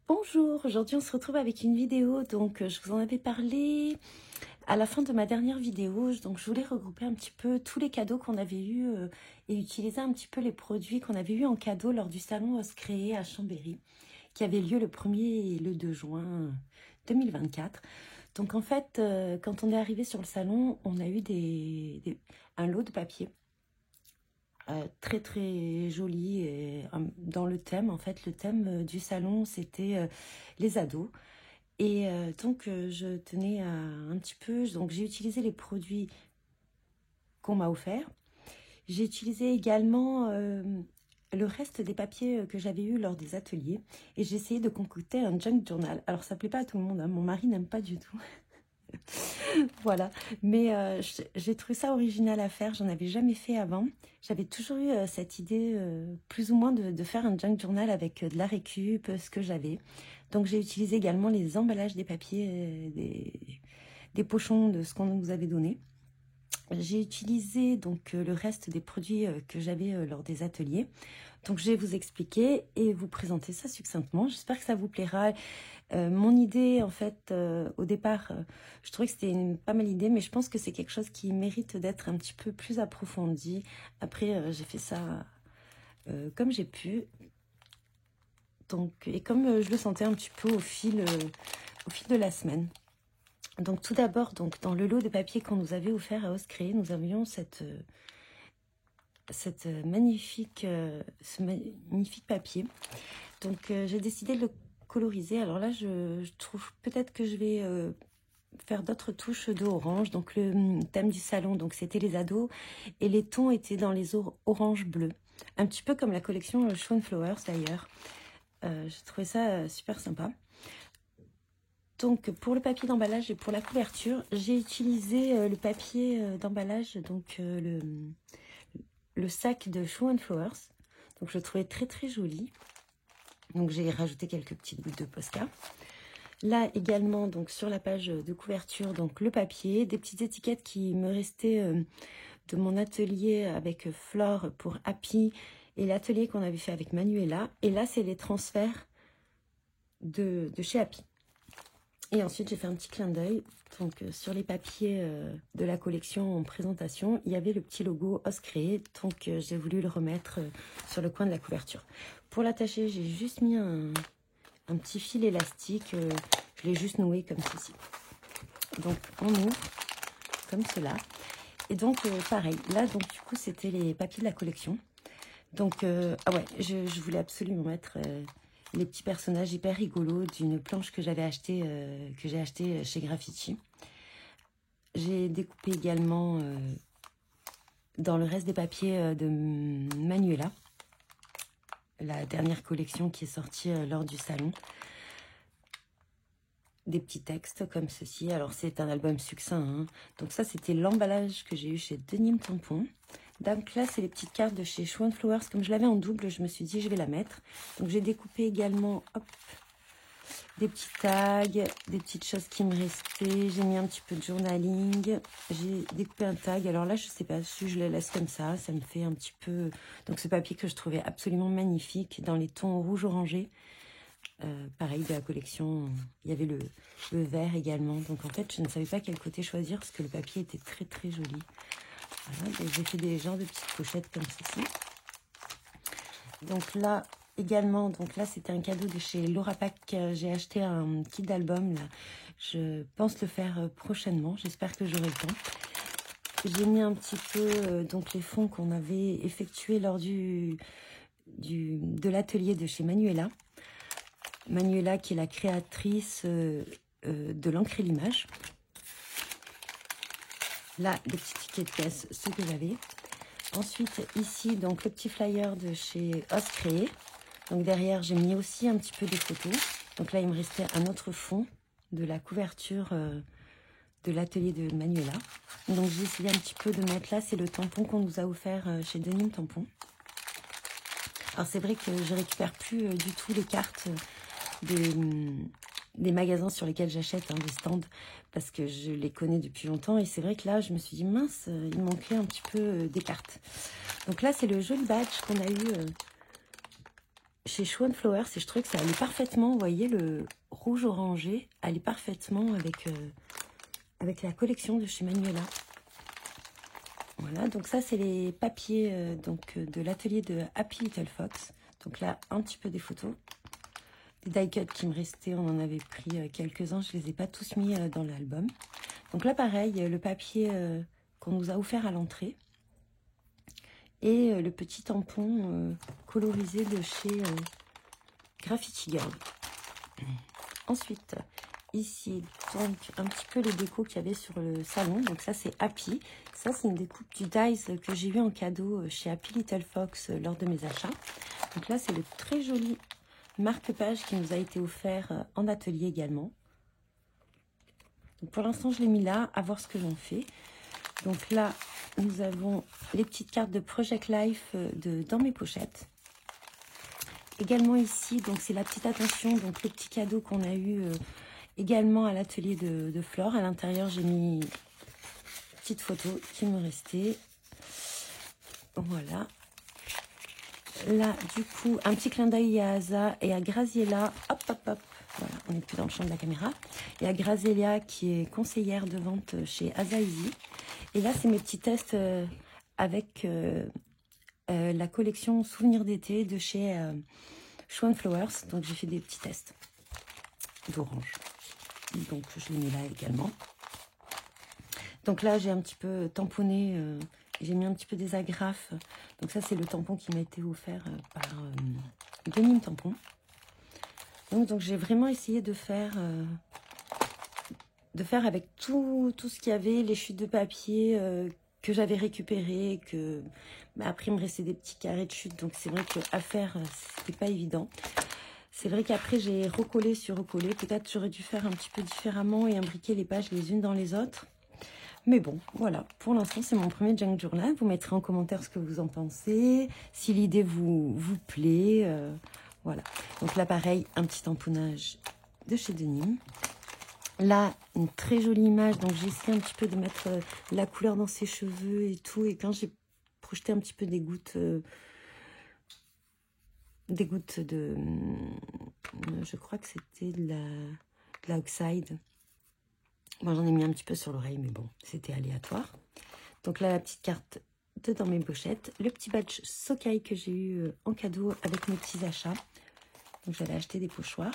Bonjour, aujourd'hui on se retrouve avec une vidéo, donc je vous en avais parlé à la fin de ma dernière vidéo, donc je voulais regrouper un petit peu tous les cadeaux qu'on avait eus et utiliser un petit peu les produits qu'on avait eus en cadeau lors du salon Oscréé à Chambéry, qui avait lieu le 1er et le 2 juin 2024. Donc en fait, quand on est arrivé sur le salon, on a eu un lot de papier. Très très joli et dans le thème, en fait le thème du salon c'était les ados et donc je tenais à un petit peu, donc j'ai utilisé les produits qu'on m'a offerts. J'ai utilisé également le reste des papiers que j'avais eu lors des ateliers et j'ai essayé de concocter un junk journal. Alors ça plaît pas à tout le monde, hein. Mon mari n'aime pas du tout. Voilà, mais j'ai trouvé ça original à faire, j'en avais jamais fait avant. J'avais toujours eu cette idée plus ou moins de faire un junk journal avec de la récup, ce que j'avais. Donc j'ai utilisé également les emballages des papiers, des pochons de ce qu'on nous avait donné. J'ai utilisé donc le reste des produits que j'avais lors des ateliers. Donc je vais vous expliquer et vous présenter ça succinctement. J'espère que ça vous plaira. Mon idée, en fait, au départ, je trouvais que c'était une pas mal idée, mais je pense que c'est quelque chose qui mérite d'être un petit peu plus approfondi. Après, j'ai fait ça comme j'ai pu. Donc, et comme je le sentais un petit peu au fil de la semaine. Donc tout d'abord, donc dans le lot de papier qu'on nous avait offert à Oscréé, nous avions ce magnifique papier. Donc j'ai décidé de le coloriser. Alors là, je trouve peut-être que je vais faire d'autres touches d'orange. Donc le thème du salon, donc c'était les ados et les tons étaient dans les oranges bleus, un petit peu comme la collection Shown Flowers d'ailleurs. J'ai trouvé ça super sympa. Donc pour le papier d'emballage et pour la couverture, j'ai utilisé le papier d'emballage, donc le sac de Shown Flowers. Donc je le trouvais très très joli. Donc j'ai rajouté quelques petites bouts de Posca. Là également, donc sur la page de couverture, donc le papier, des petites étiquettes qui me restaient de mon atelier avec Flore pour Happy et l'atelier qu'on avait fait avec Manuela. Et là, c'est les transferts de chez Happy. Et ensuite, j'ai fait un petit clin d'œil. Donc, sur les papiers de la collection en présentation, il y avait le petit logo Oscréé. Donc, j'ai voulu le remettre sur le coin de la couverture. Pour l'attacher, j'ai juste mis un petit fil élastique. Je l'ai juste noué comme ceci. Donc, on ouvre comme cela. Et donc, pareil. Là, donc, du coup, c'était les papiers de la collection. Donc, ah ouais, je voulais absolument mettre les petits personnages hyper rigolos d'une planche que j'avais acheté, j'ai acheté chez Graffiti. J'ai découpé également dans le reste des papiers de Manuela, la dernière collection qui est sortie lors du salon, des petits textes comme ceci. Alors c'est un album succinct, hein. Donc ça c'était l'emballage que j'ai eu chez Denim Tampon. Donc là c'est les petites cartes de chez Shown Flowers. Comme je l'avais en double, je me suis dit je vais la mettre. Donc j'ai découpé également hop, des petits tags, des petites choses qui me restaient. J'ai mis un petit peu de journaling. J'ai découpé un tag. Alors là je sais pas si je le laisse comme ça me fait un petit peu... Donc ce papier que je trouvais absolument magnifique dans les tons rouge orangé. Pareil de la collection, il y avait le vert également. Donc en fait, je ne savais pas quel côté choisir parce que le papier était très très joli. Voilà, j'ai fait des genres de petites pochettes comme ceci. Donc là également, donc là c'était un cadeau de chez Laura Pack. J'ai acheté un kit d'album. Là, je pense le faire prochainement. J'espère que j'aurai le temps. J'ai mis un petit peu donc les fonds qu'on avait effectués lors de l'atelier de chez Manuela. Manuela qui est la créatrice de l'encre et l'image. Là, les petits tickets de caisse, ceux que j'avais. Ensuite, ici, donc le petit flyer de chez Oscréé. Donc derrière, j'ai mis aussi un petit peu des photos. Donc là, il me restait un autre fond de la couverture de l'atelier de Manuela. Donc j'ai essayé un petit peu de mettre là, c'est le tampon qu'on nous a offert chez Denim Tampon. Alors c'est vrai que je récupère plus du tout les cartes des magasins sur lesquels j'achète, hein, des stands, parce que je les connais depuis longtemps. Et c'est vrai que là, je me suis dit, mince, il manquait un petit peu des cartes. Donc là, c'est le joli badge qu'on a eu chez Swan Flowers et je trouvais que ça allait parfaitement, vous voyez, le rouge orangé allait parfaitement avec la collection de chez Manuela. Voilà, donc ça c'est les papiers de l'atelier de Happy Little Fox. Donc là, un petit peu des photos. Des die cuts qui me restaient, on en avait pris quelques-uns, je ne les ai pas tous mis dans l'album. Donc là pareil, le papier qu'on nous a offert à l'entrée. Et le petit tampon colorisé de chez Graffiti Girl. Ensuite, ici, donc un petit peu les décos qu'il y avait sur le salon. Donc ça, c'est Happy. Ça, c'est une découpe du Dies que j'ai eu en cadeau chez Happy Little Fox lors de mes achats. Donc là, c'est le très joli marque-page qui nous a été offert en atelier également. Donc pour l'instant, je l'ai mis là, à voir ce que j'en fais. Donc là, nous avons les petites cartes de Project Life dans mes pochettes. Également ici, donc c'est la petite attention, donc le petit cadeau qu'on a eu également à l'atelier de Flore. À l'intérieur, j'ai mis une petite photo qui me restait. Voilà. Là, du coup, un petit clin d'œil à Asa et à Graziella. Hop, hop, hop. Voilà, on n'est plus dans le champ de la caméra. Et à Graziella qui est conseillère de vente chez Asa Easy. Et là, c'est mes petits tests avec la collection Souvenirs d'été de chez Swan Flowers. Donc, j'ai fait des petits tests d'orange. Donc, je l'ai mis là également. Donc là, j'ai un petit peu tamponné, j'ai mis un petit peu des agrafes. Donc ça, c'est le tampon qui m'a été offert par Denim Tampon. Donc j'ai vraiment essayé de faire avec tout ce qu'il y avait, les chutes de papier que j'avais récupérées, après il me restait des petits carrés de chute, donc c'est vrai qu'à faire, c'était pas évident. C'est vrai qu'après j'ai recollé sur recollé, peut-être j'aurais dû faire un petit peu différemment et imbriquer les pages les unes dans les autres. Mais bon, voilà, pour l'instant, c'est mon premier junk journal. Vous mettrez en commentaire ce que vous en pensez, si l'idée vous plaît. Voilà. Donc là, pareil, un petit tamponnage de chez Denim. Là, une très jolie image. Donc, j'ai essayé un petit peu de mettre la couleur dans ses cheveux et tout. Et quand j'ai projeté un petit peu des gouttes de... je crois que c'était de la Oxide. Moi, j'en ai mis un petit peu sur l'oreille, mais bon, c'était aléatoire. Donc là, la petite carte dans mes pochettes. Le petit badge Sokai que j'ai eu en cadeau avec mes petits achats. Donc, j'allais acheter des pochoirs.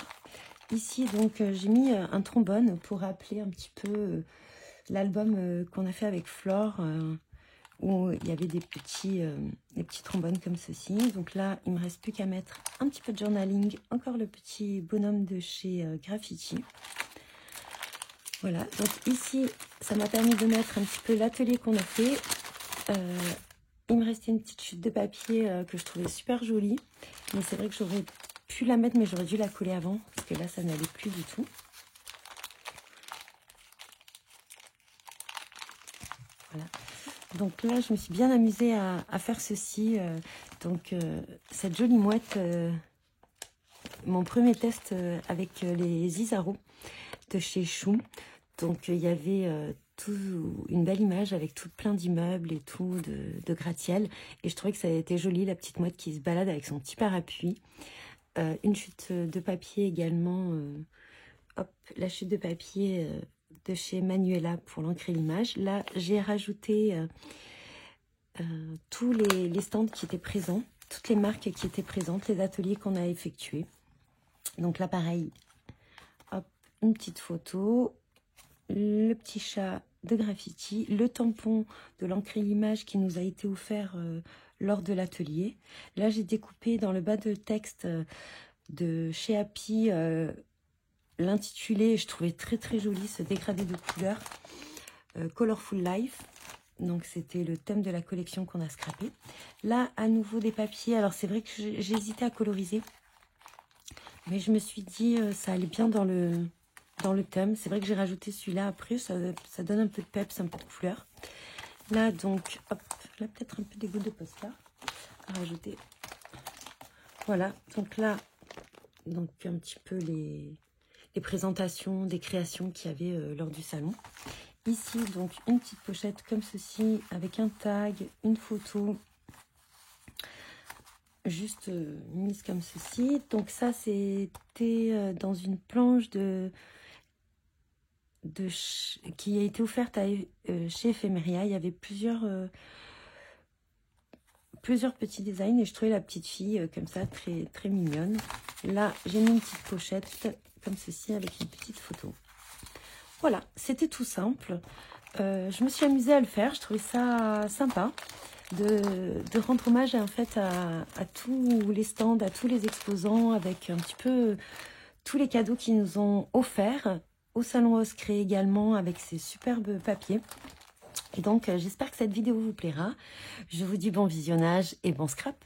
Ici, donc, j'ai mis un trombone pour rappeler un petit peu l'album qu'on a fait avec Flore, où il y avait des petits trombones comme ceci. Donc là, il me reste plus qu'à mettre un petit peu de journaling. Encore le petit bonhomme de chez Graffiti. Voilà, donc ici, ça m'a permis de mettre un petit peu l'atelier qu'on a fait. Il me restait une petite chute de papier que je trouvais super jolie. Mais c'est vrai que j'aurais pu la mettre, mais j'aurais dû la coller avant. Parce que là, ça n'allait plus du tout. Voilà. Donc là, je me suis bien amusée à faire ceci. Cette jolie mouette, mon premier test avec les Isaro de chez Chou. Donc, il y avait une belle image avec tout plein d'immeubles et tout, de gratte-ciel. Et je trouvais que ça a été joli, la petite mouette qui se balade avec son petit parapluie. Une chute de papier également. Hop, la chute de papier de chez Manuela pour l'ancrer l'image. Là, j'ai rajouté tous les stands qui étaient présents, toutes les marques qui étaient présentes, les ateliers qu'on a effectués. Donc là, pareil, hop, une petite photo. Le petit chat de Graffiti, le tampon de l'ancrer l'image qui nous a été offert lors de l'atelier. Là, j'ai découpé dans le bas de texte de chez Happy l'intitulé, je trouvais très très joli ce dégradé de couleurs, Colorful Life. Donc, c'était le thème de la collection qu'on a scrappé. Là, à nouveau des papiers. Alors, c'est vrai que j'ai hésité à coloriser, mais je me suis dit ça allait bien dans le thème. C'est vrai que j'ai rajouté celui-là après, ça donne un peu de peps, un peu de couleur. Là, donc, hop, là, peut-être un peu des gouttes de poster à rajouter. Voilà, donc là, donc un petit peu les présentations, des créations qu'il y avait lors du salon. Ici, donc, une petite pochette comme ceci, avec un tag, une photo, juste mise comme ceci. Donc ça, c'était dans une planche qui a été offerte chez Ephemeria. Il y avait plusieurs petits designs et je trouvais la petite fille comme ça très, très mignonne. Là, j'ai mis une petite pochette comme ceci avec une petite photo. Voilà, c'était tout simple. Je me suis amusée à le faire, je trouvais ça sympa de rendre hommage en fait à tous les stands, à tous les exposants, avec un petit peu tous les cadeaux qu'ils nous ont offerts au Salon Oscré également, avec ces superbes papiers. Et donc, j'espère que cette vidéo vous plaira. Je vous dis bon visionnage et bon scrap.